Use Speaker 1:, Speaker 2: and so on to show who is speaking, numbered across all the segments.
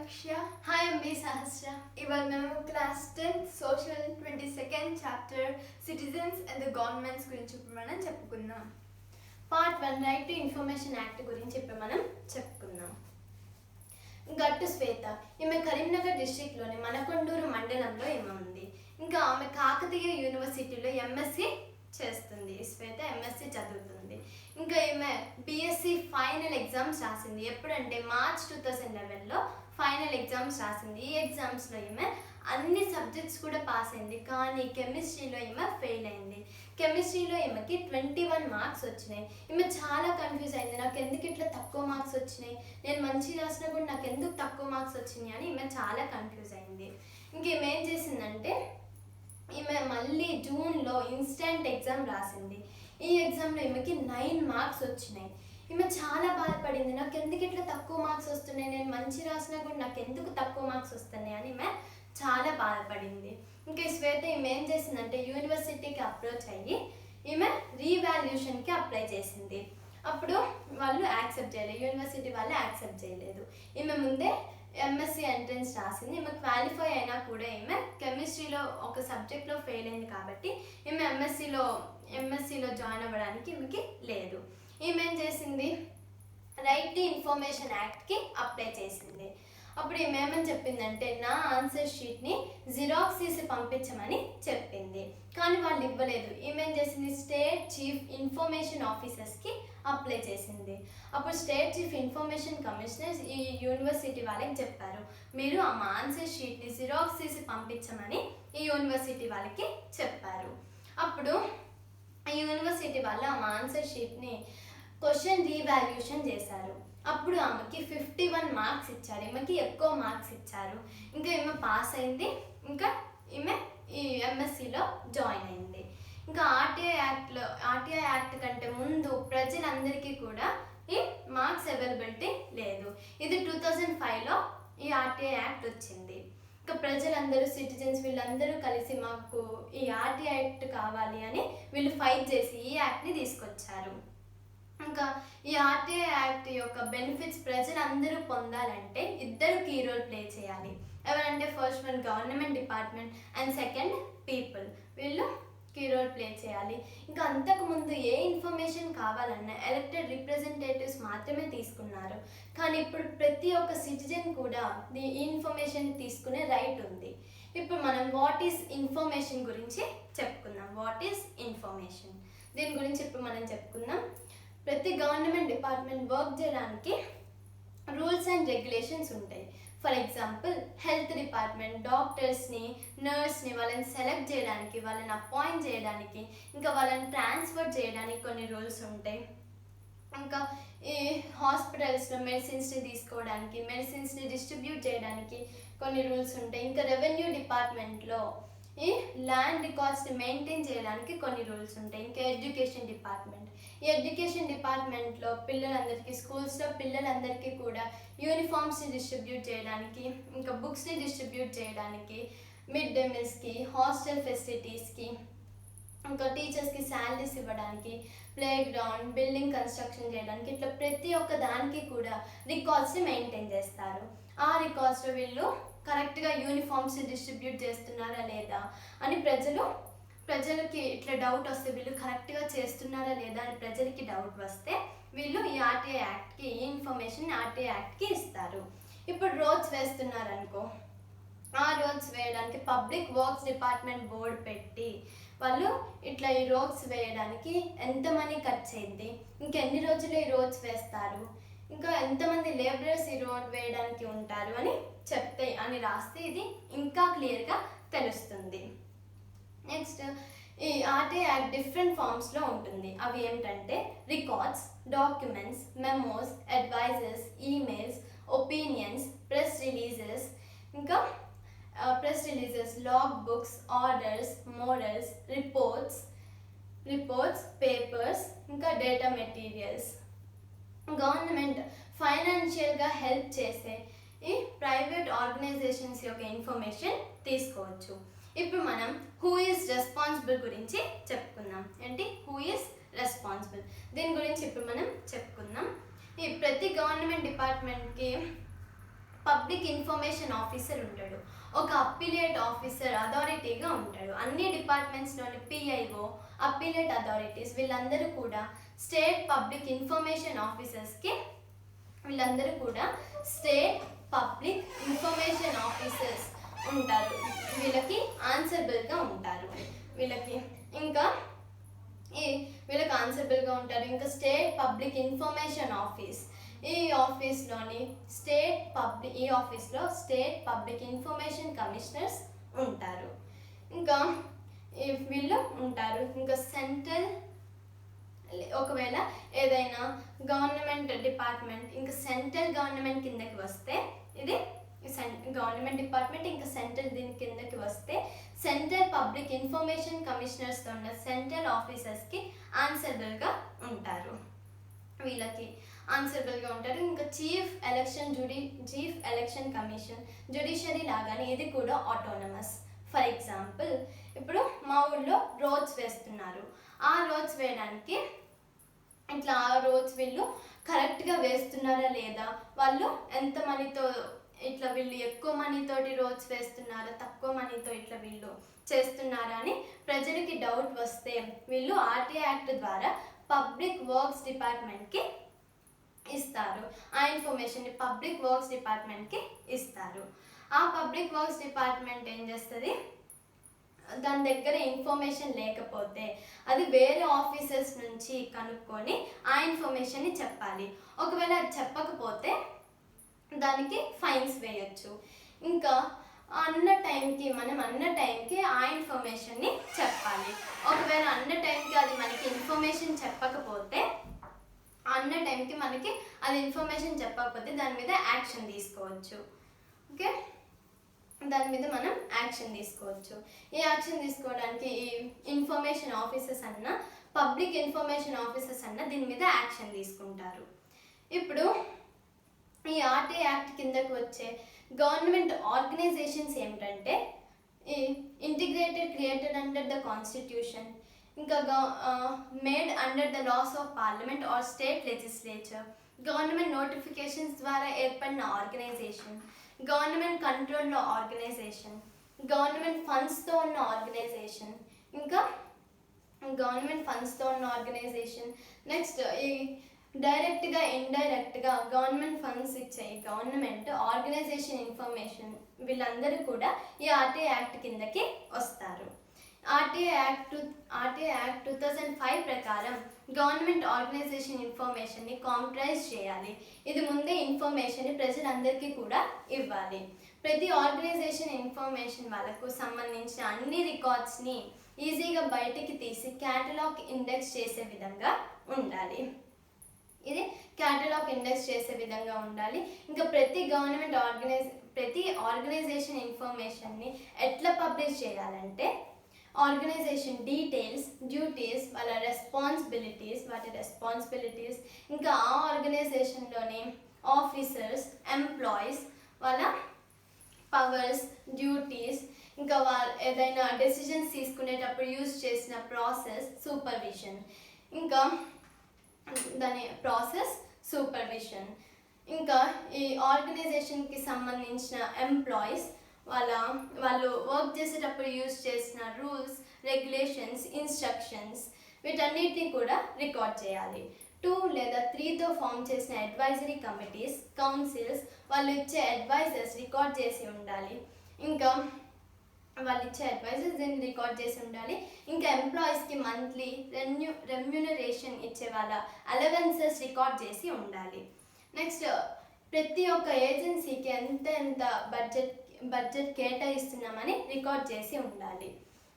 Speaker 1: Lakshya. Hi, I'm B. Sahasra. ఇవాళ మేము class 10 social 22nd chapter citizens and the governments గురించి ఇప్పుడు మనం చెప్పుకుందాం. Part 1 right to information act గురించి ఇప్పుడు మనం చెప్పుకుందాం. గట్టు శ్వేత, ఈమె కరీంనగర్ డిస్ట్రిక్ట్లోని మనకొండూరు మండలంలో ఈమె ఉంది. ఇంకా ఆమె కాకతీయ యూనివర్సిటీలో ఎంఎస్సి చేస్తుంది. శ్వేత ఎంఎస్సి చదువుతుంది. ఇంకా ఈమె బిఎస్సి ఫైనల్ ఎగ్జామ్స్ రాసింది. ఎప్పుడంటే మార్చ్ 2011లో ఫైనల్ ఎగ్జామ్స్ రాసింది. ఈ ఎగ్జామ్స్లో ఈమె అన్ని సబ్జెక్ట్స్ కూడా పాస్ అయింది, కానీ కెమిస్ట్రీలో ఈమె ఫెయిల్ అయింది. కెమిస్ట్రీలో ఈమెకి 21 మార్క్స్ వచ్చినాయి. ఈమె చాలా కన్ఫ్యూజ్ అయింది, నాకు ఎందుకు ఇట్లా తక్కువ మార్క్స్ వచ్చినాయి, నేను మంచిగా రాసినా కూడా నాకు ఎందుకు తక్కువ మార్క్స్ వచ్చినాయి అని ఈమె చాలా కన్ఫ్యూజ్ అయింది. ఇంకేం చేసిందంటే ఈమె మళ్ళీ జూన్లో ఇన్స్టెంట్ ఎగ్జామ్ రాసింది. ఈ ఎగ్జామ్లో ఈమెకి 9 మార్క్స్ వచ్చినాయి. ఈమె చాలా బాధపడింది, నాకు ఎందుకు ఇట్లా తక్కువ మార్క్స్ వస్తున్నాయి, నేను మంచి రాసినా కూడా నాకు ఎందుకు తక్కువ మార్క్స్ వస్తున్నాయి అని ఈమె చాలా బాధపడింది. ఇంకా శ్వేత ఈమె ఏం చేసిందంటే యూనివర్సిటీకి అప్రోచ్ అయ్యి ఈమె రీవాల్యుయేషన్కి అప్లై చేసింది. అప్పుడు వాళ్ళు యాక్సెప్ట్ చేయలేదు, యూనివర్సిటీ వాళ్ళు యాక్సెప్ట్ చేయలేదు. ఈమె ముందే ఎంఎస్సి ఎంట్రన్స్ రాసింది. ఈమె క్వాలిఫై అయినా కూడా ఈమె కెమిస్ట్రీలో ఒక సబ్జెక్ట్లో ఫెయిల్ అయింది కాబట్టి ఈమె ఎంఎస్సిలో జాయిన్ అవ్వడానికి ఈమెకి లేదు. ఈమె ఏం చేసింది, రైట్ టు ఇన్ఫర్మేషన్ యాక్ట్కి అప్లై చేసింది. అప్పుడు ఈమె ఏమని చెప్పిందంటే నా ఆన్సర్ షీట్ని జిరాక్స్ తీసి పంపించమని చెప్పింది, కానీ వాళ్ళు ఇవ్వలేదు. ఈమె ఏం చేసింది, స్టేట్ చీఫ్ ఇన్ఫర్మేషన్ ఆఫీసర్స్కి అప్లై చేసింది. అప్పుడు స్టేట్ చీఫ్ ఇన్ఫర్మేషన్ కమిషనర్స్ ఈ యూనివర్సిటీ వాళ్ళకి చెప్పారు, మీరు ఆ ఆన్సర్ షీట్ని జిరాక్స్ తీసి పంపించమని ఈ యూనివర్సిటీ వాళ్ళకి చెప్పారు. అప్పుడు ఈ యూనివర్సిటీ వాళ్ళు ఆ ఆన్సర్ షీట్ని క్వశ్చన్ రీవాల్యుయేషన్ చేశారు. అప్పుడు ఆమెకి 51 మార్క్స్ ఇచ్చారు, ఈమెకి ఎక్కువ మార్క్స్ ఇచ్చారు. ఇంకా ఈమె పాస్ అయింది, ఇంకా ఈమె ఈ ఎంఎస్సిలో జాయిన్ అయింది. ఇంకా ఆర్టీఐ యాక్ట్ కంటే ముందు ప్రజలందరికీ కూడా ఈ మార్క్స్ అవైలబిలిటీ లేదు. ఇది 2005లో ఈ ఆర్టీఐ యాక్ట్ వచ్చింది. ఇంకా ప్రజలందరూ సిటిజన్స్ వీళ్ళందరూ కలిసి మాకు ఈ ఆర్టీఐ యాక్ట్ కావాలి అని వీళ్ళు ఫైట్ చేసి ఈ యాక్ట్ని తీసుకొచ్చారు. ఇంకా ఈ ఆర్టీఐ యాక్ట్ యొక్క బెనిఫిట్స్ ప్రజలందరూ పొందాలంటే ఇద్దరు కీ రోల్ ప్లే చేయాలి. ఎవరంటే first one government department and second people, వీళ్ళు కీ రోల్ ప్లే చేయాలి. ఇంకా అంతకుముందు ఏ ఇన్ఫర్మేషన్ కావాలన్నా ఎలక్టెడ్ రిప్రజెంటేటివ్స్ మాత్రమే తీసుకున్నారు, కానీ ఇప్పుడు ప్రతి ఒక్క సిటిజన్ కూడా ఈ ఇన్ఫర్మేషన్ తీసుకునే రైట్ ఉంది. ఇప్పుడు మనం వాట్ ఈస్ ఇన్ఫర్మేషన్ గురించి చెప్పుకుందాం. వాట్ ఈస్ ఇన్ఫర్మేషన్, దీని గురించి ఇప్పుడు మనం చెప్పుకుందాం. ప్రతి గవర్నమెంట్ డిపార్ట్మెంట్ వర్క్ చేయడానికి రూల్స్ అండ్ రెగ్యులేషన్స్ ఉంటాయి. ఫర్ ఎగ్జాంపుల్ హెల్త్ డిపార్ట్మెంట్ డాక్టర్స్ని నర్స్ని వాళ్ళని సెలెక్ట్ చేయడానికి, వాళ్ళని అపాయింట్ చేయడానికి, ఇంకా వాళ్ళని ట్రాన్స్ఫర్ చేయడానికి కొన్ని రూల్స్ ఉంటాయి. ఇంకా ఈ హాస్పిటల్స్లో మెడిసిన్స్ని తీసుకోవడానికి, మెడిసిన్స్ని డిస్ట్రిబ్యూట్ చేయడానికి కొన్ని రూల్స్ ఉంటాయి. ఇంకా రెవెన్యూ డిపార్ట్మెంట్లో ఈ ల్యాండ్ రికార్డ్స్ని మెయింటైన్ చేయడానికి కొన్ని రూల్స్ ఉంటాయి. ఇంకా ఎడ్యుకేషన్ డిపార్ట్మెంట్, ఈ ఎడ్యుకేషన్ డిపార్ట్మెంట్లో పిల్లలందరికీ స్కూల్స్లో పిల్లలందరికీ కూడా యూనిఫామ్స్ని డిస్ట్రిబ్యూట్ చేయడానికి, ఇంకా బుక్స్ని డిస్ట్రిబ్యూట్ చేయడానికి, మిడ్ డే మీల్స్కి, హాస్టల్ ఫెసిలిటీస్కి, ఇంకా టీచర్స్కి శాలరీస్ ఇవ్వడానికి, ప్లే గ్రౌండ్ బిల్డింగ్ కన్స్ట్రక్షన్ చేయడానికి, ఇట్లా ప్రతి ఒక్క దానికి కూడా రికార్డ్స్ని మెయింటైన్ చేస్తారు. ఆ రికార్డ్స్లో వీళ్ళు కరెక్ట్గా యూనిఫామ్స్ డిస్ట్రిబ్యూట్ చేస్తున్నారా లేదా అని ప్రజలకి ఇట్లా డౌట్ వస్తే, వీళ్ళు కరెక్ట్గా చేస్తున్నారా లేదా అని ప్రజలకి డౌట్ వస్తే వీళ్ళు ఈ ఆర్టీఐ యాక్ట్కి ఈ ఇన్ఫర్మేషన్ ఆర్టీఐ యాక్ట్కి ఇస్తారు. ఇప్పుడు రోడ్స్ వేస్తున్నారనుకో, ఆ రోడ్స్ వేయడానికి పబ్లిక్ వర్క్స్ డిపార్ట్మెంట్ బోర్డు పెట్టి వాళ్ళు ఇట్లా ఈ రోడ్స్ వేయడానికి ఎంత మనీ ఖర్చు అయింది, ఇంకెన్ని రోజులు ఈ రోడ్స్ వేస్తారు, ఇంకా ఎంతమంది లేబరర్స్ ఈ రోడ్ వేయడానికి ఉంటారు అని చెప్తే అని రాస్తే ఇది ఇంకా క్లియర్గా తెలుస్తుంది. నెక్స్ట్ ఈ ఆర్టీఐ యాక్ట్ డిఫరెంట్ ఫామ్స్లో ఉంటుంది. అవి ఏమిటంటే records, documents, memos, advices, emails, opinions, press releases, ఇంకా log books, orders, models, reports, papers, ఇంకా డేటా మెటీరియల్స్. గవర్నమెంట్ ఫైనాన్షియల్గా హెల్ప్ చేసే ఈ ప్రైవేట్ ఆర్గనైజేషన్స్ యొక్క ఇన్ఫర్మేషన్ తీసుకోవచ్చు. ఇప్పుడు మనం హూ ఈజ్ రెస్పాన్సిబుల్ గురించి చెప్పుకుందాం. ఏంటి హూ ఈజ్ రెస్పాన్సిబుల్, దీని గురించి ఇప్పుడు మనం చెప్పుకుందాం. ఈ ప్రతి గవర్నమెంట్ డిపార్ట్మెంట్కి పబ్లిక్ ఇన్ఫర్మేషన్ ఆఫీసర్ ఉంటాడు. ఒక అప్పిలేట్ ఆఫీసర్ అథారిటీగా ఉంటాడు. అన్ని డిపార్ట్మెంట్స్లోని పిఐఓ, అప్పిలేట్ అథారిటీస్ వీళ్ళందరూ కూడా స్టేట్ పబ్లిక్ ఇన్ఫర్మేషన్ ఆఫీసర్స్కి వీళ్ళందరూ కూడా స్టేట్ పబ్లిక్ ఇన్ఫర్మేషన్ ఆఫీసర్స్ ఉంటారు. వీళ్ళకి ఆన్సరబుల్గా ఉంటారు. వీళ్ళకి ఆన్సరబుల్గా ఉంటారు. ఇంకా స్టేట్ పబ్లిక్ ఇన్ఫర్మేషన్ ఆఫీస్, ఈ ఆఫీస్లో స్టేట్ పబ్లిక్ ఇన్ఫర్మేషన్ కమిషనర్స్ ఉంటారు. ఇంకా వీళ్ళు ఉంటారు. ఇంకా సెంట్రల్, ఒకవేళ ఏదైనా గవర్నమెంట్ డిపార్ట్మెంట్ ఇంకా సెంట్రల్ గవర్నమెంట్ కిందకి వస్తే, ఇది గవర్నమెంట్ డిపార్ట్మెంట్ ఇంకా సెంట్రల్ దీని కిందకి వస్తే సెంట్రల్ పబ్లిక్ ఇన్ఫర్మేషన్ కమిషనర్స్తో ఉన్న సెంట్రల్ ఆఫీసర్స్కి ఆన్సరబుల్గా ఉంటారు. వీళ్ళకి ఆన్సరబుల్గా ఉంటారు. ఇంకా చీఫ్ ఎలక్షన్ కమిషన్ జ్యుడిషియరీ లాగానే ఇది కూడా ఆటోనమస్. ఫర్ ఎగ్జాంపుల్, ఇప్పుడు మా ఊళ్ళో రోడ్స్ వేస్తున్నారు. ఆ రోడ్స్ వేయడానికి ఆ రోడ్స్ వీళ్ళు కరెక్ట్గా వేస్తున్నారా లేదా, వాళ్ళు ఎంత మనీతో వీళ్ళు ఎక్కువ మనీతోటి రోడ్స్ వేస్తున్నారా, తక్కువ మనీతో వీళ్ళు చేస్తున్నారా అని ప్రజలకి డౌట్ వస్తే వీళ్ళు ఆర్టీఐ యాక్ట్ ద్వారా పబ్లిక్ వర్క్స్ డిపార్ట్మెంట్కి ఇస్తారు. ఆ ఇన్ఫర్మేషన్ని పబ్లిక్ వర్క్స్ డిపార్ట్మెంట్కి ఇస్తారు. ఆ పబ్లిక్ వర్క్స్ డిపార్ట్మెంట్ ఏం చేస్తుంది, దాని దగ్గర ఇన్ఫర్మేషన్ లేకపోతే అది వేరే ఆఫీసర్స్ నుంచి కనుక్కొని ఆ ఇన్ఫర్మేషన్ని చెప్పాలి. ఒకవేళ అది చెప్పకపోతే దానికి ఫైన్స్ వేయచ్చు. ఇంకా మనం అన్న టైంకి ఆ ఇన్ఫర్మేషన్ని చెప్పాలి. ఒకవేళ అన్న టైంకి అది మనకి ఇన్ఫర్మేషన్ చెప్పకపోతే దాని మీద యాక్షన్ తీసుకోవచ్చు. ఓకే, దాని మీద మనం యాక్షన్ తీసుకోవచ్చు. ఈ యాక్షన్ తీసుకోవడానికి ఈ information officers public information officers దీని మీద యాక్షన్ తీసుకుంటారు. ఇప్పుడు ఈ ఆర్టీఐ యాక్ట్ కిందకు వచ్చే గవర్నమెంట్ ఆర్గనైజేషన్స్ ఏమిటంటే, ఈ integrated created under the constitution, ఇంకా made under the laws of parliament or state legislature, government notifications ద్వారా ఏర్పడిన ఆర్గనైజేషన్, గవర్నమెంట్ కంట్రోల్లో ఆర్గనైజేషన్, గవర్నమెంట్ ఫండ్స్తో ఉన్న ఆర్గనైజేషన్, నెక్స్ట్ ఈ డైరెక్ట్గా ఇండైరెక్ట్గా గవర్నమెంట్ ఫండ్స్ ఇచ్చే గవర్నమెంట్ ఆర్గనైజేషన్ ఇన్ఫర్మేషన్ వీళ్ళందరూ కూడా ఈ ఆర్టీఐ యాక్ట్ కిందకి వస్తారు. ఆర్టీఐ యాక్ట్ 2005 ప్రకారం గవర్నమెంట్ ఆర్గనైజేషన్ ఇన్ఫర్మేషన్ని కాంప్రమైజ్ చేయాలి. ఇది ముందే ఇన్ఫర్మేషన్ని ప్రజలందరికీ కూడా ఇవ్వాలి. ప్రతి ఆర్గనైజేషన్ ఇన్ఫర్మేషన్ వాళ్ళకు సంబంధించిన అన్ని రికార్డ్స్ని ఈజీగా బయటికి తీసి క్యాటలాగ్ ఇండెక్స్ చేసే విధంగా ఉండాలి. ఇది క్యాటలాగ్ ఇండెక్స్ చేసే విధంగా ఉండాలి. ఇంకా ప్రతి ఆర్గనైజేషన్ ఇన్ఫర్మేషన్ని ఎట్లా పబ్లిష్ చేయాలంటే, ఆర్గనైజేషన్ డీటెయిల్స్, డ్యూటీస్, వాటి రెస్పాన్సిబిలిటీస్, ఇంకా ఆ ఆర్గనైజేషన్లోని ఆఫీసర్స్, ఎంప్లాయీస్ వాళ్ళ పవర్స్, డ్యూటీస్, ఇంకా ఏదైనా డెసిషన్స్ తీసుకునేటప్పుడు యూజ్ చేసిన ప్రాసెస్, సూపర్విజన్, ఇంకా దాని సూపర్విజన్, ఇంకా ఈ ఆర్గనైజేషన్కి సంబంధించిన ఎంప్లాయీస్ వాళ్ళు వర్క్ చేసేటప్పుడు యూజ్ చేసిన రూల్స్, రెగ్యులేషన్స్, ఇన్స్ట్రక్షన్స్ వీటన్నిటిని కూడా రికార్డ్ చేయాలి. 2 లేదా 3తో ఫామ్ చేసిన అడ్వైజరీ కమిటీస్, కౌన్సిల్స్ వాళ్ళు ఇచ్చే అడ్వైజర్స్ రికార్డ్ చేసి ఉండాలి. ఇంకా దీన్ని రికార్డ్ చేసి ఉండాలి. ఇంకా ఎంప్లాయీస్కి మంత్లీ రెమ్యూనరేషన్ ఇచ్చే వాళ్ళ అలవెన్సెస్ రికార్డ్ చేసి ఉండాలి. నెక్స్ట్, ప్రతి ఒక్క ఏజెన్సీకి ఎంత బడ్జెట్ కేటాయిస్తున్నామని రికార్డ్ చేసి ఉండాలి.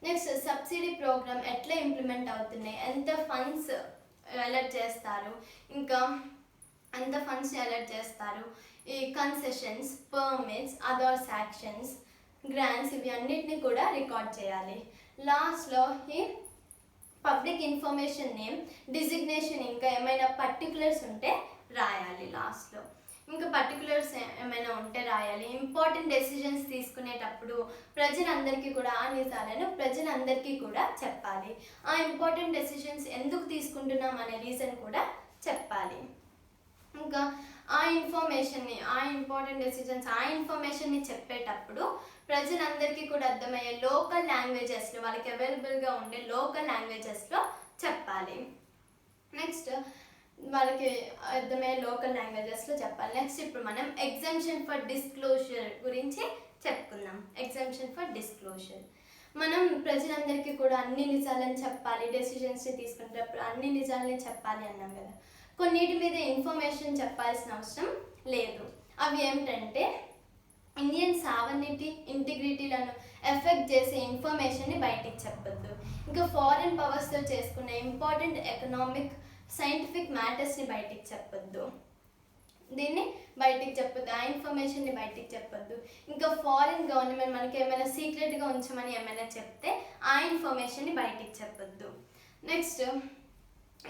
Speaker 1: నెక్స్ట్, సబ్సిడీ ప్రోగ్రామ్ ఎట్లా ఇంప్లిమెంట్ అవుతున్నాయి, ఎంత ఫండ్స్ అలర్ట్ చేస్తారు, ఈ concessions, permits, other actions, grants ఇవి అన్నిటిని కూడా రికార్డ్ చేయాలి. లాస్ట్లో ఈ పబ్లిక్ ఇన్ఫర్మేషన్ నేమ్, డిజిగ్నేషన్, ఇంకా ఏమైనా పర్టికులర్స్ ఉంటే రాయాలి లాస్ట్లో. ఇంకా పర్టికులర్స్ ఏమైనా ఉంటే రాయాలి. ఇంపార్టెంట్ డెసిషన్స్ తీసుకునేటప్పుడు ప్రజలందరికీ కూడా ఆ నిజాలను ప్రజలందరికీ కూడా చెప్పాలి. ఆ ఇంపార్టెంట్ డెసిషన్స్ ఎందుకు తీసుకుంటున్నాం అనే రీజన్ కూడా చెప్పాలి. ఇంకా ఆ ఇన్ఫర్మేషన్ని, ఆ ఇంపార్టెంట్ డెసిషన్స్, ఆ ఇన్ఫర్మేషన్ని చెప్పేటప్పుడు ప్రజలందరికీ కూడా అర్థమయ్యే లోకల్ లాంగ్వేజెస్లో, వాళ్ళకి అవైలబుల్గా ఉండే లోకల్ లాంగ్వేజెస్లో చెప్పాలి. నెక్స్ట్ వాళ్ళకి అర్థమయ్యే లోకల్ లాంగ్వేజెస్లో చెప్పాలి. నెక్స్ట్ ఇప్పుడు మనం ఎగ్జంప్షన్ ఫర్ డిస్క్లోజర్ గురించి చెప్పుకుందాం. ఎగ్జంప్షన్ ఫర్ డిస్క్లోజర్, మనం ప్రజలందరికీ కూడా అన్ని నిజాలని చెప్పాలి, డెసిషన్స్ తీసుకునేటప్పుడు అన్ని నిజాలని చెప్పాలి అన్నాం కదా. కొన్నిటి మీద ఇన్ఫర్మేషన్ చెప్పాల్సిన అవసరం లేదు. అవి ఏమిటంటే ఇండియన్ సావర్నిటీ, ఇంటిగ్రిటీలను ఎఫెక్ట్ చేసే ఇన్ఫర్మేషన్ని బయటికి చెప్పొద్దు. ఇంకా ఫారిన్ పవర్స్తో చేసుకునే ఇంపార్టెంట్ ఎకనామిక్, సైంటిఫిక్ మ్యాటర్స్ని బయటికి చెప్పొద్దు. దీన్ని బయటికి చెప్పొద్దు, ఆ ఇన్ఫర్మేషన్ని బయటికి చెప్పొద్దు. ఇంకా ఫారిన్ గవర్నమెంట్ మనకి ఏమైనా సీక్రెట్గా ఉంచమని ఏమైనా చెప్తే ఆ ఇన్ఫర్మేషన్ని బయటికి చెప్పొద్దు. నెక్స్ట్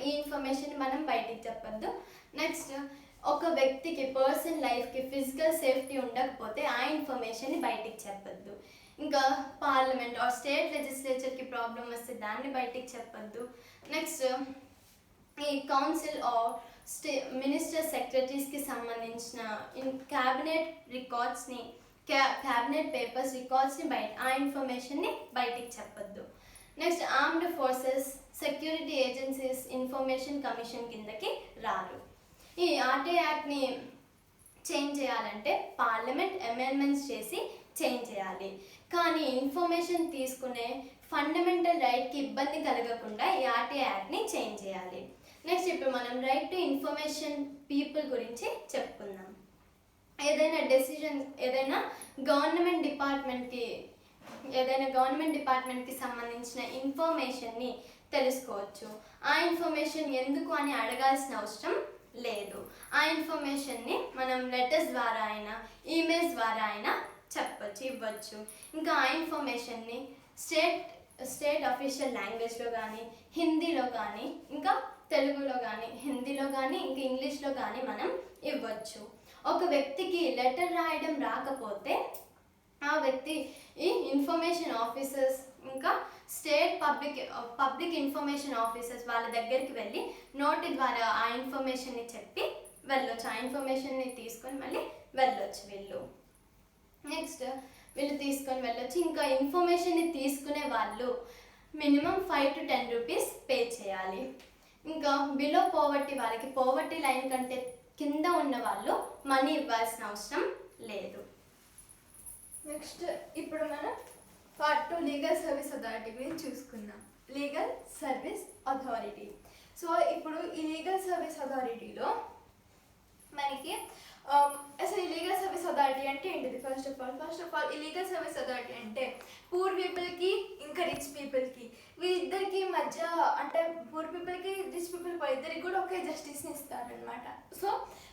Speaker 1: ఈ ఇన్ఫర్మేషన్ మనం బయటికి చెప్పొద్దు. నెక్స్ట్ ఒక వ్యక్తికి, పర్సన్ లైఫ్కి ఫిజికల్ సేఫ్టీ ఉండకపోతే ఆ ఇన్ఫర్మేషన్ని బయటికి చెప్పొద్దు. ఇంకా పార్లమెంట్ ఆర్ స్టేట్ లెజిస్లేచర్కి ప్రాబ్లం వస్తే దాన్ని బయటికి చెప్పొద్దు. నెక్స్ట్ ఈ కౌన్సిల్ ఆర్ మినిస్టర్ సెక్రటరీస్కి సంబంధించిన క్యాబినెట్ రికార్డ్స్ని, క్యాబినెట్ పేపర్స్ రికార్డ్స్ని ఆ ఇన్ఫర్మేషన్ని బయటికి చెప్పొద్దు. Next armed forces, security agencies information commission కిందకి రారు. ఈ ఆర్టీఐ యాక్ట్ని చేంజ్ చేయాలంటే పార్లమెంట్ అమెండ్మెంట్స్ చేసి చేంజ్ చేయాలి. కానీ ఇన్ఫర్మేషన్ తీసుకునే ఫండమెంటల్ రైట్కి ఇబ్బంది కలగకుండా ఈ ఆర్టీఐ యాక్ట్ని చేంజ్ చేయాలి. నెక్స్ట్ ఇప్పుడు మనం రైట్ టు ఇన్ఫర్మేషన్ పీపుల్ గురించి చెప్పుకుందాం. ఏదైనా గవర్నమెంట్ డిపార్ట్మెంట్కి సంబంధించిన ఇన్ఫర్మేషన్ని తెలుసుకోవచ్చు. ఆ ఇన్ఫర్మేషన్ ఎందుకు అని అడగాల్సిన అవసరం లేదు. ఆ ఇన్ఫర్మేషన్ని మనం లెటర్స్ ద్వారా అయినా, ఈమెయిల్స్ ద్వారా అయినా ఇవ్వచ్చు. ఇంకా ఆ ఇన్ఫర్మేషన్ని స్టేట్ అఫీషియల్ లాంగ్వేజ్లో కానీ, హిందీలో కానీ, ఇంకా తెలుగులో కానీ, హిందీలో కానీ, ఇంకా ఇంగ్లీష్లో కానీ మనం ఇవ్వచ్చు. ఒక వ్యక్తికి లెటర్ రాయడం రాకపోతే ఆ వ్యక్తి ఈ ఇన్ఫర్మేషన్ ఆఫీసర్స్, ఇంకా స్టేట్ పబ్లిక్ ఇన్ఫర్మేషన్ ఆఫీసర్స్ వాళ్ళ దగ్గరికి వెళ్ళి నోటి ద్వారా ఆ ఇన్ఫర్మేషన్ని చెప్పి వెళ్ళొచ్చు. ఆ ఇన్ఫర్మేషన్ని తీసుకొని మళ్ళీ వెళ్ళొచ్చు వీళ్ళు. నెక్స్ట్ వీళ్ళు తీసుకొని వెళ్ళొచ్చు. ఇంకా ఇన్ఫర్మేషన్ని తీసుకునే వాళ్ళు మినిమం 5 to 10 రూపీస్ పే చేయాలి. ఇంకా బిలో పోవర్టీ, వాళ్ళకి పోవర్టీ లైన్ కంటే కింద ఉన్న వాళ్ళు మనీ ఇవ్వాల్సిన అవసరం లేదు. నెక్స్ట్ ఇప్పుడు మనం పార్ట్ 2 లీగల్ సర్వీస్ అథారిటీ గురించి చూసుకుందాం. Legal service authority. సో ఇప్పుడు ఈ లీగల్ సర్వీస్ అథారిటీలో మనకి అసలు ఈ లీగల్ సర్వీస్ అథారిటీ అంటే ఏంటిది? ఫస్ట్ ఆఫ్ ఆల్ ఈ లీగల్ సర్వీస్ అథారిటీ అంటే పూర్ పీపుల్కి ఇంకా రిచ్ పీపుల్కి, వీళ్ళిద్దరికి మధ్య, అంటే పూర్ పీపుల్కి రిచ్ పీపుల్కి ఇద్దరికి కూడా ఒకే జస్టిస్ని ఇస్తారనమాట. సో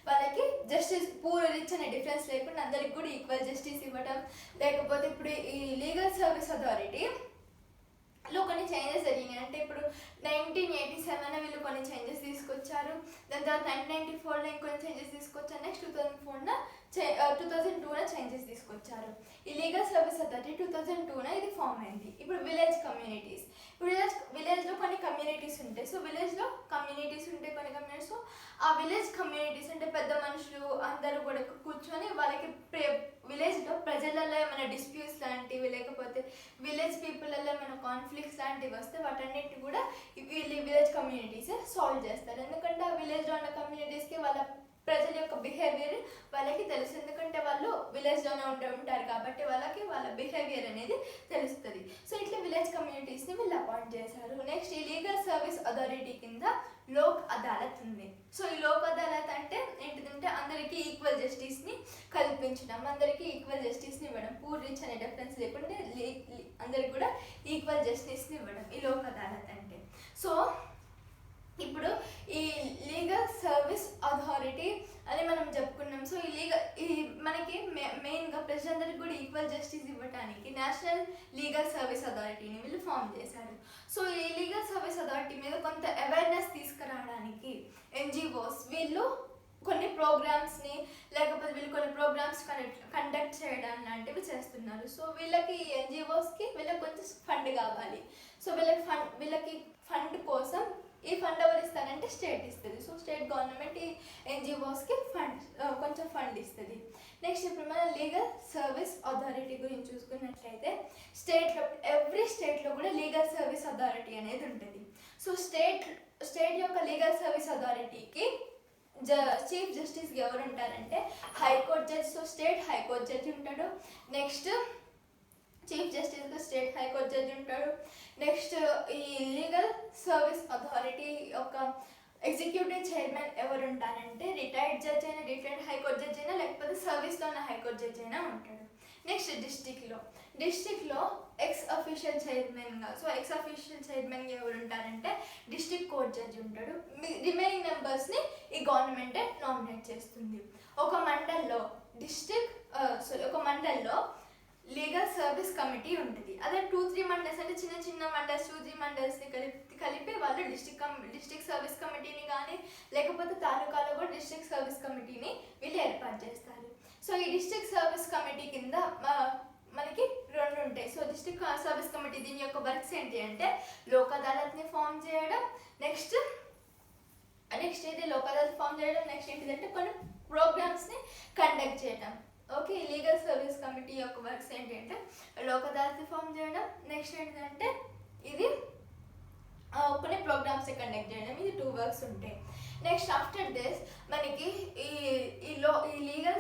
Speaker 1: వాళ్ళకి జస్టిస్, పూర్ రిచ్ అనే డిఫరెన్స్ లేకుండా అందరికి కూడా ఈక్వల్ జస్టిస్ ఇవ్వడం. లేకపోతే ఇప్పుడు ఈ లీగల్ సర్వీస్ అథారిటీలో కొన్ని చేంజెస్ జరిగినాయి. అంటే ఇప్పుడు 1987 వీళ్ళు కొన్ని చేంజెస్ తీసుకొచ్చారు. దాని తర్వాత 1994లో ఇంకొన్ని చేంజెస్ తీసుకొచ్చారు. నెక్స్ట్ 2002లో చేంజెస్ తీసుకొచ్చారు. ఈ లీగల్ సర్వీస్ అథారిటీ 2002లో ఇది ఫామ్ అయింది. ఇప్పుడు విలేజ్ కమ్యూనిటీస్, ఇప్పుడు విలేజ్లో కొన్ని కమ్యూనిటీస్ ఉంటాయి. సో విలేజ్లో కమ్యూనిటీస్ ఉంటాయి కొన్ని కమ్యూనిటీస్. సో ఆ విలేజ్ కమ్యూనిటీస్ అంటే పెద్ద మనుషులు అందరూ కూడా కూర్చొని వాళ్ళకి విలేజ్లో ప్రజలలో ఏమైనా డిస్ప్యూట్స్ లాంటివి, లేకపోతే విలేజ్ పీపుల్లో ఏమైనా కాన్ఫ్లిక్ట్స్ లాంటివి వస్తే వాటన్నిటిని కూడా వీళ్ళు విలేజ్ కమ్యూనిటీస్ సాల్వ్ చేస్తారు. ఎందుకంటే ఆ విలేజ్లో ఉన్న కమ్యూనిటీస్కి వాళ్ళ ప్రజల యొక్క బిహేవియర్ వాళ్ళకి తెలుసు. ఎందుకంటే వాళ్ళు విలేజ్లోనే ఉంటారు కాబట్టి వాళ్ళకి వాళ్ళ బిహేవియర్ అనేది తెలుస్తుంది. సో ఇట్లా విలేజ్ కమ్యూనిటీస్ని వీళ్ళు అపాయింట్ చేశారు. నెక్స్ట్ ఈ లీగల్ సర్వీస్ అథారిటీ కింద లోక్ అదాలత్ ఉంది. సో ఈ లోక్ అదాలత్ అంటే ఏంటిదంటే అందరికీ ఈక్వల్ జస్టిస్ని కల్పించడం, అందరికీ ఈక్వల్ జస్టిస్ని ఇవ్వడం, పూర్ రిచ్ అనే డిఫరెన్స్ లేకుండా అందరికి కూడా ఈక్వల్ జస్టిస్ని ఇవ్వడం ఈ లోక్ అదాలత్ అంటే. సో ఇప్పుడు ఈ లీగల్ సర్వీస్ అథారిటీ అని మనం చెప్పుకున్నాం. సో ఈ మనకి మెయిన్గా ప్రజలందరికీ కూడా ఈక్వల్ జస్టిస్ ఇవ్వడానికి నేషనల్ లీగల్ సర్వీస్ అథారిటీని వీళ్ళు ఫామ్ చేశారు. సో ఈ లీగల్ సర్వీస్ అథారిటీ మీద కొంత అవేర్నెస్ తీసుకురావడానికి ఎన్జిఓస్ వీళ్ళు కొన్ని ప్రోగ్రామ్స్ని, లేకపోతే వీళ్ళు కొన్ని ప్రోగ్రామ్స్ కండక్ట్ చేయడం లాంటివి చేస్తున్నారు. సో వీళ్ళకి ఎన్జిఓస్కి వీళ్ళకి కొంచెం ఫండ్ కావాలి. సో వీళ్ళకి ఫండ్ కోసం ఈ ఫండ్ ఎవరు ఇస్తారంటే స్టేట్ ఇస్తుంది. సో స్టేట్ గవర్నమెంట్ ఈ ఎన్జిఓస్కి కొంచెం ఫండ్ ఇస్తుంది. నెక్స్ట్ ఇప్పుడు మన లీగల్ సర్వీస్ అథారిటీ గురించి చూసుకున్నట్లయితే స్టేట్లో ఎవ్రీ స్టేట్లో కూడా లీగల్ సర్వీస్ అథారిటీ అనేది ఉంటుంది. సో స్టేట్ యొక్క లీగల్ సర్వీస్ అథారిటీకి చీఫ్ జస్టిస్ ఎవరు ఉంటారంటే high court judge. So state high court judge ఉంటాడు. నెక్స్ట్ చీఫ్ జస్టిస్గా స్టేట్ హైకోర్టు జడ్జి ఉంటాడు. నెక్స్ట్ ఈ లీగల్ సర్వీస్ అథారిటీ యొక్క ఎగ్జిక్యూటివ్ చైర్మన్ ఎవరు ఉంటారంటే రిటైర్డ్ జడ్జ్ అయినా, రిటైర్డ్ హైకోర్టు జడ్జి అయినా, లేకపోతే సర్వీస్లో ఉన్న హైకోర్టు జడ్జి అయినా ఉంటాడు. నెక్స్ట్ డిస్టిక్లో ఎక్స్ అఫీషియల్ చైర్మన్గా, సో ఎక్స్ అఫీషియల్ చైర్మన్గా ఎవరు ఉంటారంటే డిస్ట్రిక్ట్ కోర్ట్ జడ్జి ఉంటాడు. రిమైనింగ్ మెంబర్స్ని ఈ గవర్నమెంటే నామినేట్ చేస్తుంది. ఒక మండల్లో లీగల్ సర్వీస్ కమిటీ ఉంటుంది. అదే 2-3 మండల్స్ అంటే చిన్న మండల్స్ 2-3 మండల్స్ని కలిపి వాళ్ళు డిస్ట్రిక్ట్ సర్వీస్ కమిటీని కానీ, లేకపోతే తాలూకాలో కూడా డిస్ట్రిక్ట్ సర్వీస్ కమిటీని వీళ్ళు ఏర్పాటు చేస్తారు. సో ఈ డిస్ట్రిక్ట్ సర్వీస్ కమిటీ కింద మనకి 2 ఉంటాయి. సో డిస్ట్రిక్ట్ సర్వీస్ కమిటీ దీని యొక్క వర్క్స్ ఏంటి అంటే లోక్ అదాలత్ని ఫామ్ చేయడం, నెక్స్ట్ ఇది లోక్ అదాలత్ ఫామ్ చేయడం, నెక్స్ట్ ఏంటిదంటే కొన్ని ప్రోగ్రామ్స్ని కండక్ట్ చేయడం. ఓకే, లీగల్ సర్వీస్ కమిటీ యొక్క వర్క్స్ ఏంటంటే లోక్ అదాలత్ ఫామ్ చేయడం, నెక్స్ట్ ఏంటంటే ఇది కొన్ని ప్రోగ్రామ్స్ కండక్ట్ చేయడం. ఇది 2 వర్క్స్ ఉంటాయి. నెక్స్ట్ ఆఫ్టర్ దిస్ మనకి ఈ లీగల్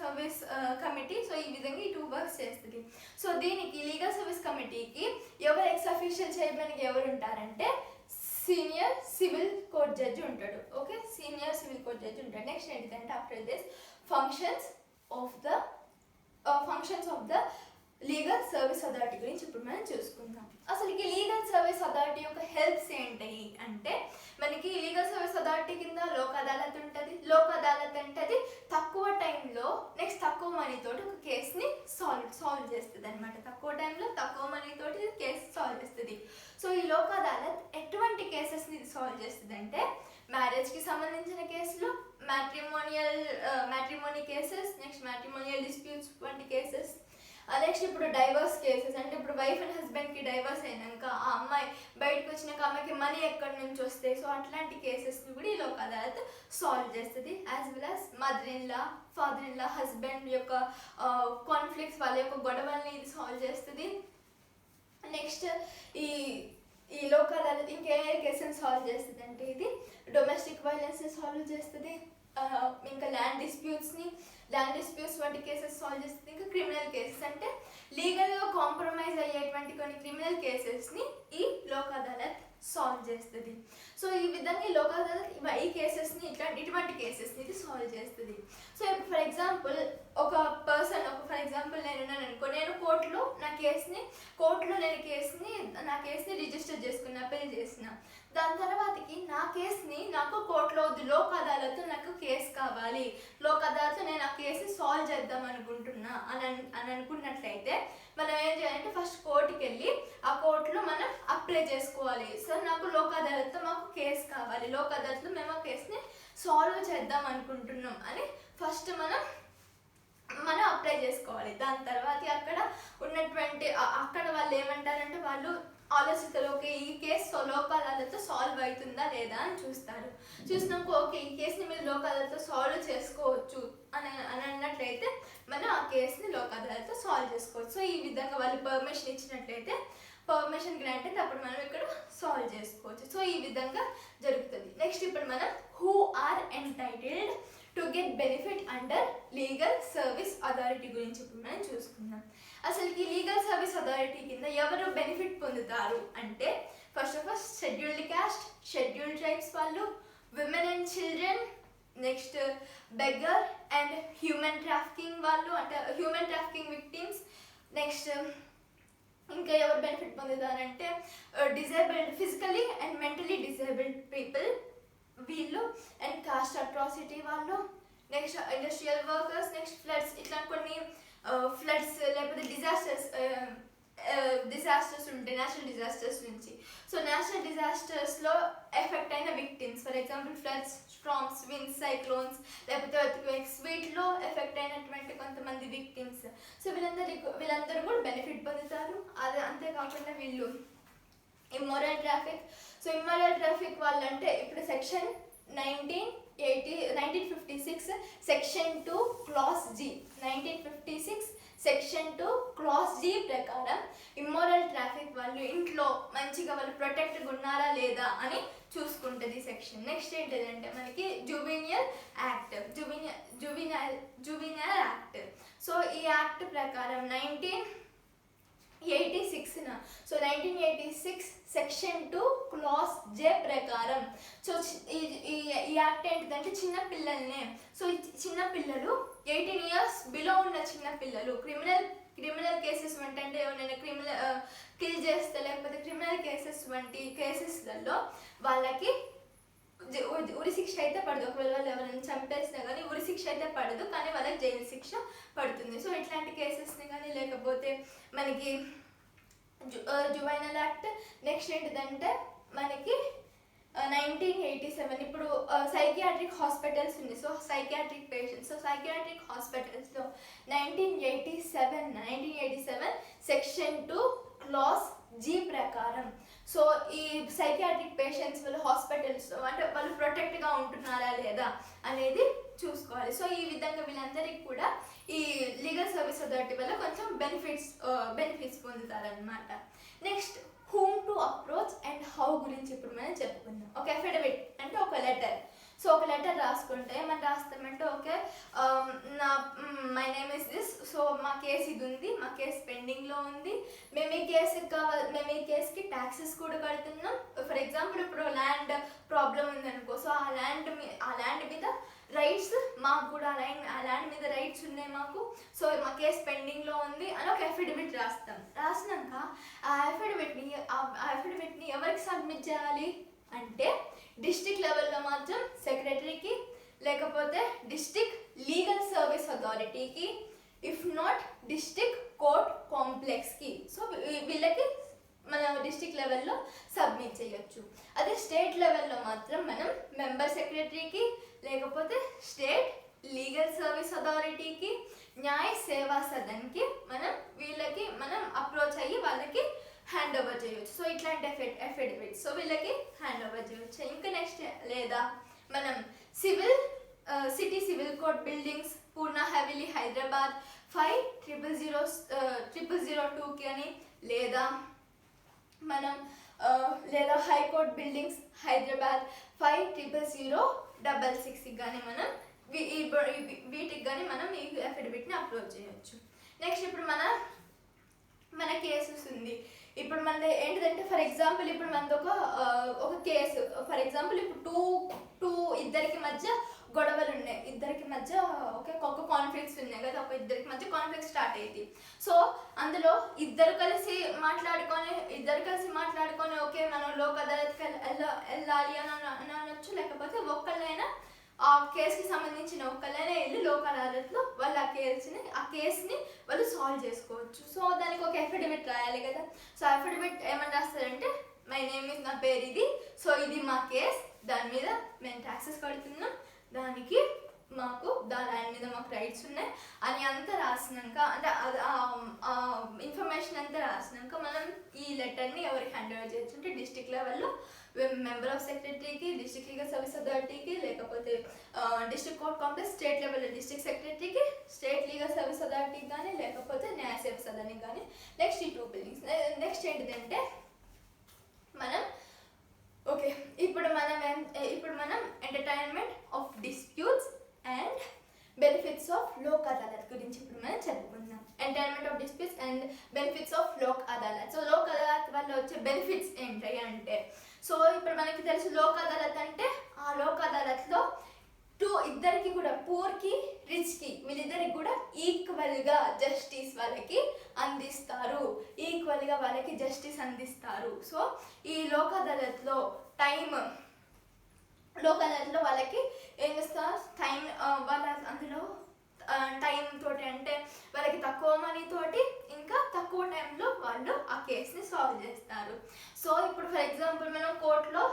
Speaker 1: సర్వీస్ కమిటీ సో ఈ విధంగా ఈ 2 వర్క్స్ చేస్తుంది. సో దీనికి లీగల్ సర్వీస్ కమిటీకి ఎవరు ఎక్స్ అఫీషియల్ చైర్మన్కి ఎవరు ఉంటారంటే సీనియర్ సివిల్ కోర్ట్ జడ్జి ఉంటాడు. Okay, senior civil court judge ఉంటాడు. నెక్స్ట్ ఏంటంటే after this functions of the legal service authority గురించి ఇప్పుడు మనం చూసుకుందాం. అసలు ఈ లీగల్ సర్వీస్ అథారిటీ యొక్క హెల్ప్స్ ఏంటి అంటే మనకి లీగల్ సర్వీస్ అథారిటీ కింద లోక్ అదాలత్ ఉంటుంది. లోక్ అదాలత్ అంటే అది తక్కువ టైంలో నెక్స్ట్ తక్కువ మనీతోటి ఒక కేసుని సాల్వ్ చేస్తుంది అనమాట. తక్కువ టైంలో తక్కువ మనీతోటి కేసు సాల్వ్ చేస్తుంది. సో ఈ లోక్ అదాలత్ ఎటువంటి కేసెస్ని సాల్వ్ చేస్తుంది అంటే మ్యారేజ్కి సంబంధించిన కేసులు, matrimony cases, next matrimonial disputes వంటి కేసెస్, నెక్స్ట్ ఇప్పుడు డైవర్స్ కేసెస్ అంటే ఇప్పుడు వైఫ్ అండ్ హస్బెండ్కి డైవర్స్ అయినాక ఆ అమ్మాయి బయటకు వచ్చినాక అమ్మాయికి మనీ ఎక్కడి నుంచి వస్తాయి. సో అట్లాంటి కేసెస్ని కూడా ఈ లోక్ అదాలత్ సాల్వ్ చేస్తుంది. As well as mother in law, father in law, husband యొక్క కాన్ఫ్లిక్ట్స్, వాళ్ళ యొక్క గొడవల్ని ఇది సాల్వ్ చేస్తుంది. నెక్స్ట్ ఈ లోక్ అదాలత్ ఇంకే కేసుని సాల్వ్ చేస్తుంది అంటే ఇది డొమెస్టిక్ వైలెన్స్ని సాల్వ్ చేస్తుంది, ఇంకా ల్యాండ్ డిస్ప్యూట్స్ వంటి కేసెస్ సాల్వ్ చేస్తుంది. ఇంకా క్రిమినల్ కేసెస్ అంటే లీగల్గా కాంప్రమైజ్ అయ్యేటువంటి కొన్ని క్రిమినల్ కేసెస్ని ఈ లోక్ అదాలత్ సాల్వ్ చేస్తుంది. సో ఈ విధంగా ఈ లోక్ అదాలత్ ఈ కేసెస్ని ఇటువంటి కేసెస్ని ఇది సాల్వ్ చేస్తుంది. సో ఇప్పుడు ఫర్ ఎగ్జాంపుల్ ఫర్ ఎగ్జాంపుల్ నేనున్నాను అనుకో, నేను కోర్టులో నా కేసుని రిజిస్టర్ చేసుకున్నా, అప్పీల్ చేసిన. దాని తర్వాతకి నా కేసుని నాకు కోర్టులో వద్దు, లోక్ అదాలత్ నాకు కేసు కావాలి, లోక్ అదాలత్ నేను ఆ కేసుని సాల్వ్ చేద్దాం అనుకుంటున్నా అని అనుకున్నట్లయితే మనం ఏం చేయాలంటే ఫస్ట్ కోర్టుకి వెళ్ళి ఆ కోర్టులో మనం అప్లై చేసుకోవాలి. సార్ నాకు లోక్ అదాలత్లో మాకు కేసు కావాలి, లోక్ అదాలత్లో మేము ఆ కేసుని సాల్వ్ చేద్దాం అనుకుంటున్నాం అని ఫస్ట్ మనం అప్లై చేసుకోవాలి. దాని తర్వాత అక్కడ వాళ్ళు ఏమంటారంటే వాళ్ళు ఆలోచిస్తారు, ఓకే ఈ కేసు లోక్ అదాలత్తో సాల్వ్ అవుతుందా లేదా అని చూసినాక ఓకే ఈ కేసుని మీరు లోక్ అదాలత్తో సాల్వ్ చేసుకోవచ్చు అని అన్నట్లయితే మనం ఆ కేసుని లోక్ అదాలత్తో సాల్వ్ చేసుకోవచ్చు. సో ఈ విధంగా వాళ్ళు పర్మిషన్ ఇచ్చినట్లయితే, పర్మిషన్ గ్రాంట్ అయితే అప్పుడు మనం ఇక్కడ సాల్వ్ చేసుకోవచ్చు. సో ఈ విధంగా జరుగుతుంది. నెక్స్ట్ ఇప్పుడు మనం who are entitled to get benefit under legal service authority గురించి ఇప్పుడు మనం చూసుకుందాం. అసలు ఈ లీగల్ సర్వీస్ అథారిటీ కింద ఎవరు బెనిఫిట్ పొందుతారు అంటే first of all scheduled caste, scheduled tribes వాళ్ళు, women and children, next beggar and human trafficking వాళ్ళు అంటే హ్యూమన్ ట్రాఫికింగ్ విక్టిమ్స్. నెక్స్ట్ ఇంకా ఎవరు బెనిఫిట్ పొందుతారంటే physically and mentally disabled people వీళ్ళు, అండ్ కాస్ట్ అట్రాసిటీ వాళ్ళు, next industrial workers, next floods, ఇట్లా కొన్ని ఫ్లడ్స్ లేకపోతే డిజాస్టర్స్ ఉంటాయి నేచురల్ డిజాస్టర్స్ నుంచి. సో నేచురల్ డిజాస్టర్స్లో ఎఫెక్ట్ అయిన victims, for example floods, storms, winds, cyclones లేకపోతే ఎర్త్క్వేక్స్, వీటిలో ఎఫెక్ట్ అయినటువంటి కొంతమంది విక్టిమ్స్. సో వీళ్ళందరూ కూడా బెనిఫిట్ పొందుతారు. అంతేకాకుండా వీళ్ళు immoral traffic. So immoral traffic వాళ్ళంటే ఇప్పుడు section 1956 section 2 clause G 1956 section 2 clause G ప్రకారం ఇమ్మోరల్ ట్రాఫిక్ వాళ్ళు ఇంట్లో మంచిగా వాళ్ళు ప్రొటెక్ట్గా ఉన్నారా లేదా అని చూసుకుంటుంది సెక్షన్. నెక్స్ట్ ఏంటంటే మనకి జువెనియల్ యాక్ట్. జువెనియల్ యాక్ట్. సో ఈ యాక్ట్ ప్రకారం 1986 సో 1986 సెక్షన్ 2 క్లాస్ జే ప్రకారం సో ఈ యాక్ట్ ఏంటిదంటే చిన్న పిల్లల్నే సో చిన్న పిల్లలు 18 years బిలో ఉన్న చిన్న పిల్లలు క్రిమినల్ కేసెస్ వంటి అంటే ఎవరైనా కిల్ చేస్తే లేకపోతే క్రిమినల్ కేసెస్ వంటి కేసెస్లలో వాళ్ళకి ఉరి శిక్ష అయితే పడదు. ఒకవేళ వాళ్ళు ఎవరైనా చంపేసినా కానీ ఉరి శిక్ష అయితే పడదు, కానీ వాళ్ళకి జైలు శిక్ష పడుతుంది. సో ఇట్లాంటి కేసెస్ని కానీ లేకపోతే మనకి జువైనల్ యాక్ట్. నెక్స్ట్ ఏంటిదంటే మనకి 1987 ఇప్పుడు సైకియాట్రిక్ హాస్పిటల్స్ ఉంది. So psychiatric patients so psychiatric హాస్పిటల్స్లో 1987 సెక్షన్ 2 క్లాస్ జీ ప్రకారం సో ఈ సైకియాట్రిక్ పేషెంట్స్ వాళ్ళు హాస్పిటల్స్లో అంటే వాళ్ళు ప్రొటెక్ట్గా ఉంటున్నారా లేదా అనేది చూసుకోవాలి. సో ఈ విధంగా వీళ్ళందరికీ కూడా ఈ లీగల్ సర్వీస్ అథారిటీ వల్ల కొంచెం బెనిఫిట్స్ పొందుతారనమాట. Next whom to approach and how గురించి ఇప్పుడు మనం చెప్పుకుందాం. ఒక అఫిడవిట్ అంటే ఒక లెటర్. సో ఒక లెటర్ రాసుకుంటే మనం రాస్తామంటే okay my name is this, so మా కేసు ఇది ఉంది, మా కేసు పెండింగ్లో ఉంది, మేము ఈ కేసుకి ట్యాక్సెస్ కూడా కడుతున్నాం. ఫర్ ఎగ్జాంపుల్ ఇప్పుడు ల్యాండ్ ప్రాబ్లం ఉందనుకో, సో ఆ ల్యాండ్ మీద రైట్స్ మాకు కూడా ఆ ల్యాండ్ మీద రైట్స్ ఉన్నాయి మాకు, సో మా కేసు పెండింగ్లో ఉంది అని ఒక అఫిడవిట్ రాస్తాం. రాసినాక ఆ అఫిడవిట్ని ఎవరికి సబ్మిట్ చేయాలి అంటే డిస్ట్రిక్ట్ లెవెల్లో మాత్రం సెక్రటరీకి, లేకపోతే డిస్ట్రిక్ట్ లీగల్ సర్వీస్ అథారిటీకి, ఇఫ్ నాట్ డిస్ట్రిక్ట్ కోర్ట్ కాంప్లెక్స్కి. సో వీళ్ళకి మన డిస్ట్రిక్ట్ లెవెల్లో సబ్మిట్ చేయొచ్చు. అదే స్టేట్ లెవెల్లో మాత్రం మనం మెంబర్ సెక్రటరీకి, లేకపోతే స్టేట్ లీగల్ సర్వీస్ అథారిటీకి, న్యాయ సేవా సదన్కి వీళ్ళకి మనం అప్రోచ్ అయ్యి వాళ్ళకి హ్యాండ్ ఓవర్ చేయొచ్చు. సో ఇట్లాంటి అఫిడవిట్స్ సో వీళ్ళకి హ్యాండ్ ఓవర్ చేయొచ్చు. ఇంకా నెక్స్ట్ లేదా మనం సిటీ సివిల్ కోర్ట్ బిల్డింగ్స్ పూర్ణ హవేలీ హైదరాబాద్ 5002 అని లేదా మనం లేదా హైకోర్ట్ బిల్డింగ్స్ హైదరాబాద్ 5006 కానీ మనం వీటికి కానీ మనం ఈ అఫిడవిట్ని అప్లోడ్ చేయొచ్చు. నెక్స్ట్ ఇప్పుడు మన కేసెస్ ఉంది. ఇప్పుడు మన ఏంటిదంటే ఫర్ ఎగ్జాంపుల్ ఇప్పుడు మనది ఒక కేసు. ఫర్ ఎగ్జాంపుల్ ఇప్పుడు ఇద్దరికి మధ్య గొడవలు ఉన్నాయి, ఇద్దరికి మధ్య ఒక కాన్ఫ్లిక్ట్స్ ఉన్నాయి కదా, ఇద్దరికి మధ్య కాన్ఫ్లిక్ట్ స్టార్ట్ అయ్యింది. సో అందులో ఇద్దరు కలిసి మాట్లాడుకొని ఓకే మనం లోక్ అదాలత్కి వెళ్ళాలి అని అనొచ్చు, లేకపోతే ఒక్కళ్ళైనా ఆ కేసుకి సంబంధించిన ఒక్కళ్ళైనా వెళ్ళి లోక్ అదాలత్లో వాళ్ళు ఆ కేసుని వాళ్ళు సాల్వ్ చేసుకోవచ్చు. సో దానికి ఒక అఫిడవిట్ రాయాలి కదా. సో అఫిడవిట్ ఏమని రాస్తారంటే మై నేమ్ ఇస్, నా పేరు ఇది, సో ఇది మా కేస్, దాని మీద మేము ట్యాక్సెస్ కడుతున్నాం, దానికి దాని మీద మాకు రైట్స్ ఉన్నాయి అని అంతా రాసినాక అంటే ఇన్ఫర్మేషన్ అంతా రాసినాక మనం ఈ లెటర్ని ఎవరికి హ్యాండ్ ఓవర్ చేయొచ్చు అంటే డిస్ట్రిక్ట్ లెవెల్లో మెంబర్ ఆఫ్ సెక్రటరీకి, డిస్ట్రిక్ట్ లీగల్ సర్వీస్ అథారిటీకి, లేకపోతే డిస్ట్రిక్ట్ కోర్ట్ కాంప్లెక్స్ స్టేట్ లెవెల్లో డిస్ట్రిక్ట్ సెక్రటరీకి, స్టేట్ లీగల్ సర్వీస్ అథారిటీకి కానీ, లేకపోతే న్యాయ సేవ సదనికి కానీ. నెక్స్ట్ ఈ 2 బిల్డింగ్స్. నెక్స్ట్ ఏంటిదంటే మనం ఓకే ఇప్పుడు మనం entertainment of disputes and benefits of Lok Adalat గురించి ఇప్పుడు మనం చదువుకుందాం. Entertainment of disputes and benefits of Lok Adalat. So Lok Adalat వల్ల వచ్చే బెనిఫిట్స్ ఏంటి అంటే సో ఇప్పుడు మనకి తెలుసు లోక్ అదాలత్ అంటే ఆ లోక్ అదాలత్లో ఇద్దరికి కూడా పూర్కి రిచ్కి వీళ్ళిద్దరికి కూడా ఈక్వల్గా జస్టిస్ వాళ్ళకి అందిస్తారు, ఈక్వల్గా వాళ్ళకి జస్టిస్ అందిస్తారు. సో ఈ లోక్ అదాలత్లో వాళ్ళకి ఏం చేస్తారు వాళ్ళ అందులో టైం తోటి అంటే వాళ్ళకి తక్కువ మనీ తోటి ఇంకా తక్కువ టైంలో వాళ్ళు ఆ కేసుని సాల్వ్ చేస్తారు. సో ఇప్పుడు ఫర్ ఎగ్జాంపుల్ మనం కోర్టులో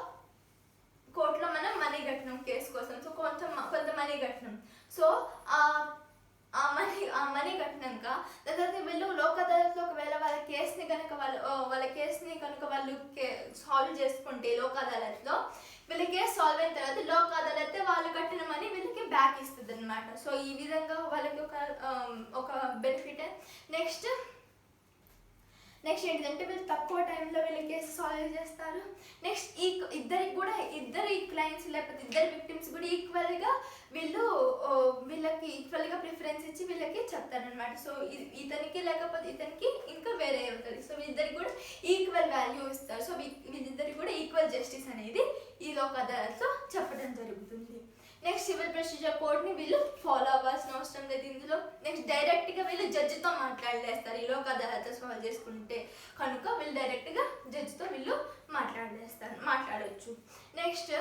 Speaker 1: మనం మనీ కట్టినాం కేసు కోసం, సో కొంత మనీ కట్టినాం. సో ఆ మనీ కట్టినాక తర్వాత వీళ్ళు లోక్ అదాలత్లో ఒకవేళ వాళ్ళ కేసుని కనుక లేక వాళ్ళ కేసుని కనుక వాళ్ళు సాల్వ్ చేసుకుంటే లోక్ అదాలత్లో, వీళ్ళ కేసు సాల్వ్ అయిన తర్వాత లోక్ అదాలత్ వాళ్ళు కట్టిన మనీ వీళ్ళకి బ్యాక్ ఇస్తుంది అనమాట. సో ఈ విధంగా వాళ్ళకి ఒక బెనిఫిట్. నెక్స్ట్ ఏంటంటే వీళ్ళు తక్కువ టైంలో వీళ్ళ కేసు సాల్వ్ చేస్తారు. నెక్స్ట్ ఇద్దరి క్లయింట్స్ లేకపోతే ఇద్దరు విక్టిమ్స్ కూడా ఈక్వల్గా వీళ్ళకి ఈక్వల్గా ప్రిఫరెన్స్ ఇచ్చి వీళ్ళకి చెప్తారనమాట. సో ఇతనికి లేకపోతే ఇతనికి ఇంకా వేరే అవుతుంది. సో వీళ్ళిద్దరికి కూడా ఈక్వల్ వాల్యూ ఇస్తారు. సో వీళ్ళిద్దరికి కూడా ఈక్వల్ జస్టిస్ అనేది ఈ లోక్ అదాలత్లో చెప్పడం జరుగుతుంది. నెక్స్ట్ సివిల్ ప్రొసీజర్ కోడ్ని వీళ్ళు ఫాలో అవ్వాల్సిన అవసరం లేదు ఇందులో. నెక్స్ట్ డైరెక్ట్గా వీళ్ళు జడ్జితో మాట్లాడలేస్తారు. ఈ లోక్ అదాలత్ సాల్వ్ చేసుకుంటే కనుక వీళ్ళు డైరెక్ట్గా జడ్జితో వీళ్ళు మాట్లాడవచ్చు. నెక్స్ట్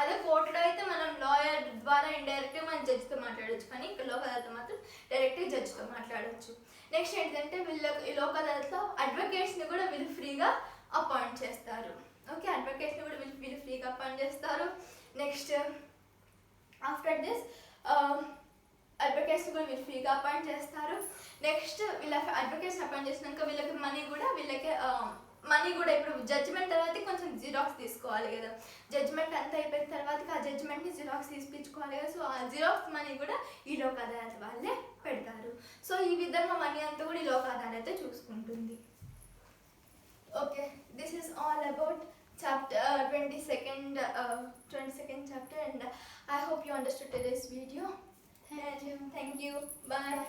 Speaker 1: అదే కోర్టులో అయితే మనం లాయర్ ద్వారా ఇండైరెక్ట్గా మనం జడ్జితో మాట్లాడవచ్చు, కానీ ఇక్కడ లోక్ అదాలత్ మాత్రం డైరెక్ట్గా జడ్జితో మాట్లాడవచ్చు. నెక్స్ట్ ఏంటంటే ఈ లోక్ అదాలత్లో అడ్వకేట్స్ని కూడా వీళ్ళు ఫ్రీగా అపాయింట్ చేస్తారు. ఓకే, అడ్వకేట్స్ని కూడా వీళ్ళు ఫ్రీగా అపాయింట్ చేస్తారు. నెక్స్ట్ ఆఫ్టర్ దిస్ అడ్వకేట్స్ కూడా వీళ్ళు ఫ్రీగా అపాయింట్ చేస్తారు. నెక్స్ట్ వీళ్ళ అడ్వకేట్స్ అపాయింట్ చేసినాక వీళ్ళకి మనీ కూడా ఇప్పుడు జడ్జిమెంట్ తర్వాత కొంచెం జిరాక్స్ తీసుకోవాలి కదా. జడ్జిమెంట్ అంతా అయిపోయిన తర్వాత ఆ జడ్జిమెంట్ని జిరాక్స్ తీసిపించుకోవాలి కదా. సో ఆ జిరాక్స్ మనీ కూడా ఈ లోక్ అదాలత్ వాళ్ళే పెడతారు. సో ఈ విధంగా మనీ అంతా కూడా ఈ లోక్ అదాలత్ చూసుకుంటుంది. Okay, this is all about chapter 22nd chapter, and I hope you understood today's video. Thank you. Bye.